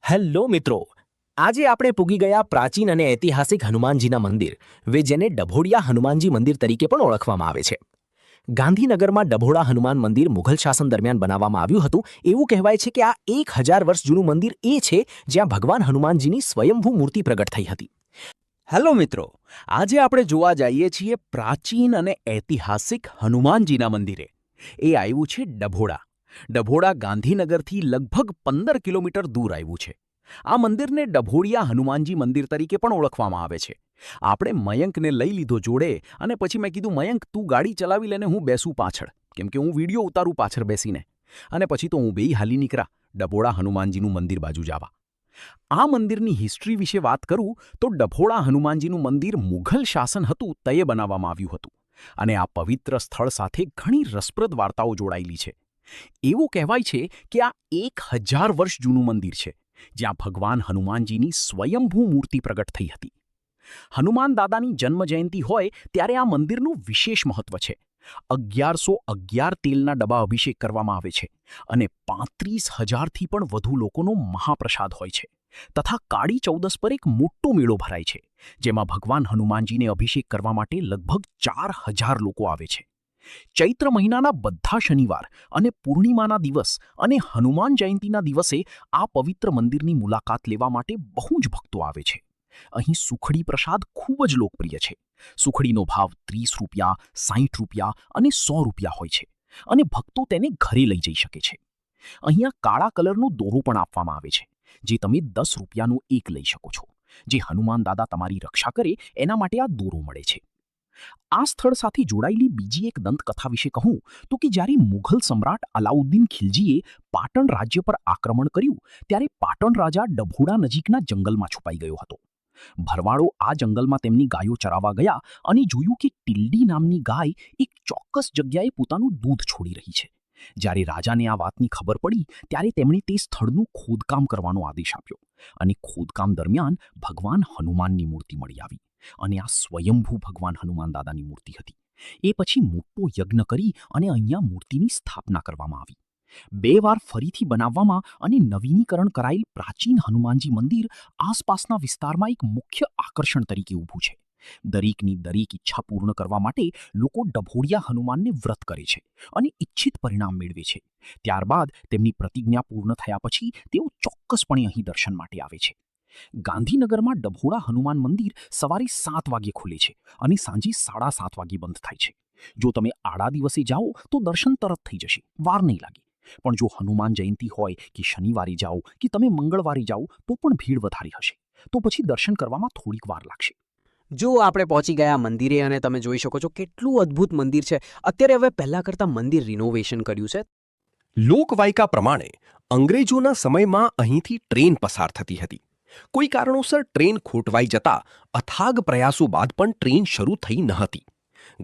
Hello મિત્રો, આજે આપણે પૂગી ગયા પ્રાચીન અને ઐતિહાસિક હનુમાનજીના મંદિર, જેને ડભોડિયા હનુમાનજી મંદિર તરીકે પણ ઓળખવામાં આવે છે. ગાંધીનગરમાં ડભોળા હનુમાન મંદિર મુઘલ શાસન દરમિયાન બનાવવામાં આવ્યું હતું. એવું કહેવાય છે કે આ 1000 વર્ષ જૂનું મંદિર એ છે જ્યાં ભગવાન હનુમાનજીની સ્વયંભૂ મૂર્તિ પ્રગટ થઈ હતી. હેલો મિત્રો, આજે આપણે જોવા જઈએ છીએ પ્રાચીન અને ઐતિહાસિક હનુમાનજીના મંદિરે. એ આવ્યું છે ડભોડા. ડભોડા ગાંધીનગરથી લગભગ 15 કિલોમીટર દૂર આવ્યું છે. આ મંદિરને ડભોડિયા હનુમાનજી મંદિર તરીકે પણ ઓળખવામાં આવે છે. આપણે મયંકને લઈ લીધો જોડે અને પછી મેં કીધું, મયંક તું ગાડી ચલાવી લેને, હું બેસું પાછળ, કેમ કે હું વિડીયો ઉતારું પાછળ બેસીને. અને પછી તો હું બેય હાલી નીકળ્યા ડભોડા હનુમાનજીનું મંદિર બાજુ જવા. આ મંદિરની હિસ્ટ્રી વિશે વાત કરું તો ડભોડા હનુમાનજીનું મંદિર મુઘલ શાસન હતું તે બનાવવામાં આવ્યું હતું. અને આ પવિત્ર સ્થળ સાથે ઘણી રસપ્રદ વાર્તાઓ જોડાયેલી છે. એવું કહેવાય છે કે આ 1000 વર્ષ જૂનું મંદિર છે જ્યાં ભગવાન હનુમાનજીની સ્વયંભૂ મૂર્તિ પ્રગટ થઈ હતી. હનુમાન દાદાની જન્મજયંતિ હોય ત્યારે આ મંદિરનું વિશેષ મહત્વ છે. 1111 તેલના ડબ્બા અભિષેક કરવામાં આવે છે અને 35,000થી પણ વધુ લોકોનો મહાપ્રસાદ હોય છે. તથા કાળી ચૌદસ પર એક મોટો મેળો ભરાય છે જેમાં ભગવાન હનુમાનજીને અભિષેક કરવા માટે લગભગ 4000 લોકો આવે છે. ચૈત્ર મહિનાના બધા શનિવાર અને પૂર્ણિમાના દિવસ અને હનુમાન જયંતીના દિવસે આ પવિત્ર મંદિરની મુલાકાત લેવા માટે બહુ જ ભક્તો આવે છે. અહીં સુખડી પ્રસાદ ખૂબ જ લોકપ્રિય છે. સુખડીનો ભાવ 30 રૂપિયા, 60 રૂપિયા અને 100 રૂપિયા હોય છે અને ભક્તો તેને ઘરે લઈ જઈ શકે છે. અહીંયા કાળા કલરનો દોરો પણ આપવામાં આવે છે જે તમે 10 રૂપિયાનું એક લઈ શકો છો. જે હનુમાન દાદા તમારી રક્ષા કરે એના માટે આ દોરો મળે છે. આ સ્થળ સાથે જોડાયેલી બીજી એક દંતકથા વિશે કહું તો કે જ્યારે મુઘલ સમ્રાટ અલાઉદ્દીન ખિલજીએ પાટણ રાજ્ય પર આક્રમણ કર્યું ત્યારે પાટણ રાજા ડભોડા નજીકના જંગલમાં છુપાઈ ગયો હતો. ભરવાડો આ જંગલમાં તેમની ગાયો ચરાવવા ગયા અને જોયું કે ટીલડી નામની ગાય એક ચોક્કસ જગ્યાએ પોતાનું દૂધ છોડી રહી છે. જ્યારે રાજાને આ વાતની ખબર પડી ત્યારે તેમણે તે સ્થળનું ખોદકામ કરવાનો આદેશ આપ્યો અને ખોદકામ દરમિયાન ભગવાન હનુમાનની મૂર્તિ મળી આવી. અને આ સ્વયંભૂ ભગવાન હનુમાન દાદાની મૂર્તિ હતી. એ પછી મોટો યજ્ઞ કરી અને અહીંયા મૂર્તિની સ્થાપના કરવામાં આવી. 2 વાર ફરીથી બનાવવામાં અને નવીનીકરણ કરાયેલ પ્રાચીન હનુમાનજી મંદિર આસપાસના વિસ્તારમાં એક મુખ્ય આકર્ષણ તરીકે ઊભું છે. દરેકની દરેક ઈચ્છા પૂર્ણ કરવા માટે લોકો ડભોડિયા હનુમાનને વ્રત કરે છે અને ઈચ્છિત પરિણામ મેળવે છે. ત્યારબાદ તેમની પ્રતિજ્ઞા પૂર્ણ થયા પછી તેઓ ચોક્કસપણે અહીં દર્શન માટે આવે છે. ગાંધીનગરમાં ડભોડા હનુમાન મંદિર સવારે 7 વાગ્યે ખુલે છે અને સાંજે 7:30 વાગ્યે બંધ થાય છે. જો તમે આડા દિવસે જાઓ તો દર્શન તરત થઈ જશે, વાર નહીં લાગે. પણ જો હનુમાન જયંતી હોય કે શનિવારે જાઓ કે તમે મંગળવારે જાઓ તો પણ ભીડ વધારે હશે, તો પછી દર્શન કરવામાં થોડીક વાર લાગશે. જો આપણે પહોંચી ગયા મંદિરે અને તમે જોઈ શકો છો કેટલું અદ્ભુત મંદિર છે. અત્યારે હવે પહેલાં કરતાં મંદિર રિનોવેશન કર્યું છે. લોકવાયકા પ્રમાણે અંગ્રેજોના સમયમાં અહીંથી ટ્રેન પસાર થતી હતી. કોઈ કારણોસર ટ્રેન ખોટવાઈ જતા અથાગ પ્રયાસો બાદ પણ ટ્રેન શરૂ થઈ ન હતી.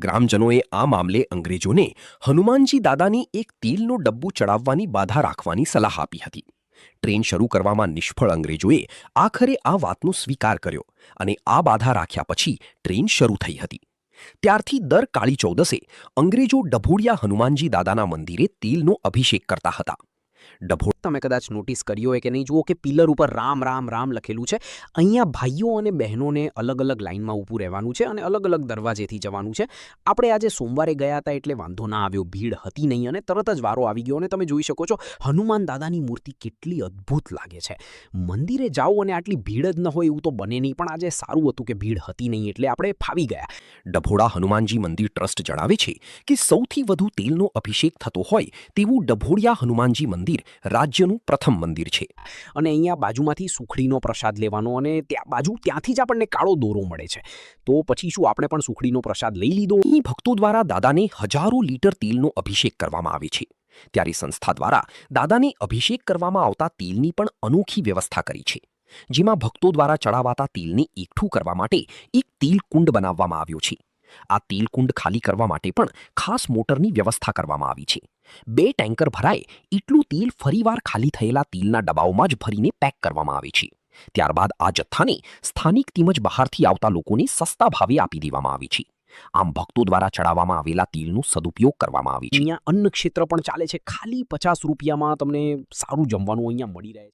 ગ્રામજનોએ આ મામલે અંગ્રેજોને હનુમાનજી દાદાની એક તીલનો ડબ્બુ ચડાવવાની બાધા રાખવાની સલાહ આપી હતી. ટ્રેન શરૂ કરવામાં નિષ્ફળ અંગ્રેજોએ આખરે આ વાતનો સ્વીકાર કર્યો અને આ બાધા રાખ્યા પછી ટ્રેન શરૂ થઈ હતી. ત્યારથી દર કાળી ચૌદસે અંગ્રેજો ડભોડિયા હનુમાનજી દાદાના મંદિરે તીલનો અભિષેક કરતા હતા. તમે કદાચ નોટિસ કર્યો હોય કે નહીં, જુઓ કે પિલર ઉપર રામ રામ રામ લખેલું છે. અહીંયા ભાઈઓ અને બહેનોને અલગ અલગ લાઇનમાં ઊભું રહેવાનું છે અને અલગ અલગ દરવાજેથી જવાનું છે. આપણે આજે સોમવારે ગયા હતા એટલે વાંધો ના આવ્યો, ભીડ હતી નહીં અને તરત જ વારો આવી ગયો. અને તમે જોઈ શકો છો હનુમાન દાદાની મૂર્તિ કેટલી અદ્ભુત લાગે છે. મંદિરે જાઓ અને આટલી ભીડ જ ન હોય એવું તો બને નહીં, પણ આજે સારું હતું કે ભીડ હતી નહીં એટલે આપણે ફાવી ગયા. ડભોડા હનુમાનજી મંદિર ટ્રસ્ટ જણાવે છે કે સૌથી વધુ તેલનો અભિષેક થતો હોય તેવું ડભોડિયા હનુમાનજી મંદિર રાજ્યનું પ્રથમ મંદિર છે. અને અહીંયા બાજુમાંથી સુખડીનો પ્રસાદ લેવાનો અને ત્યાંથી જ આપણને કાળો દોરો મળે છે. તો પછી શું આપણે પણ સુખડીનો પ્રસાદ લઈ લીધો? અહીં ભક્તો દ્વારા દાદાને હજારો લીટર તેલનો અભિષેક કરવામાં આવે છે. ત્યારે સંસ્થા દ્વારા દાદાને અભિષેક કરવામાં આવતા તેલની પણ અનોખી વ્યવસ્થા કરી છે, જેમાં ભક્તો દ્વારા ચડાવાતા તેલને એકઠું કરવા માટે એક તેલ કુંડ બનાવવામાં આવ્યો છે. આ તેલ કુંડ ખાલી કરવા માટે પણ ખાસ મોટરની વ્યવસ્થા કરવામાં આવી છે. 2 ટેન્કર ભરાય એટલું તેલ ફરીવાર ખાલી થયેલા તેલના ડબ્બાઓમાં જ ભરીને પેક કરવામાં આવે છે. ત્યારબાદ આ જથ્થાને સ્થાનિક તેમજ બહારથી આવતા લોકોને સસ્તા ભાવે આપી દેવામાં આવે છે. આમ ભક્તો દ્વારા ચડાવવામાં આવેલા તેલનો સદુપયોગ કરવામાં આવે છે. અહીંયા અન્ન ક્ષેત્ર પણ ચાલે છે. ખાલી 50 રૂપિયામાં તમને સારું જમવાનું અહીંયા મળી રહે છે.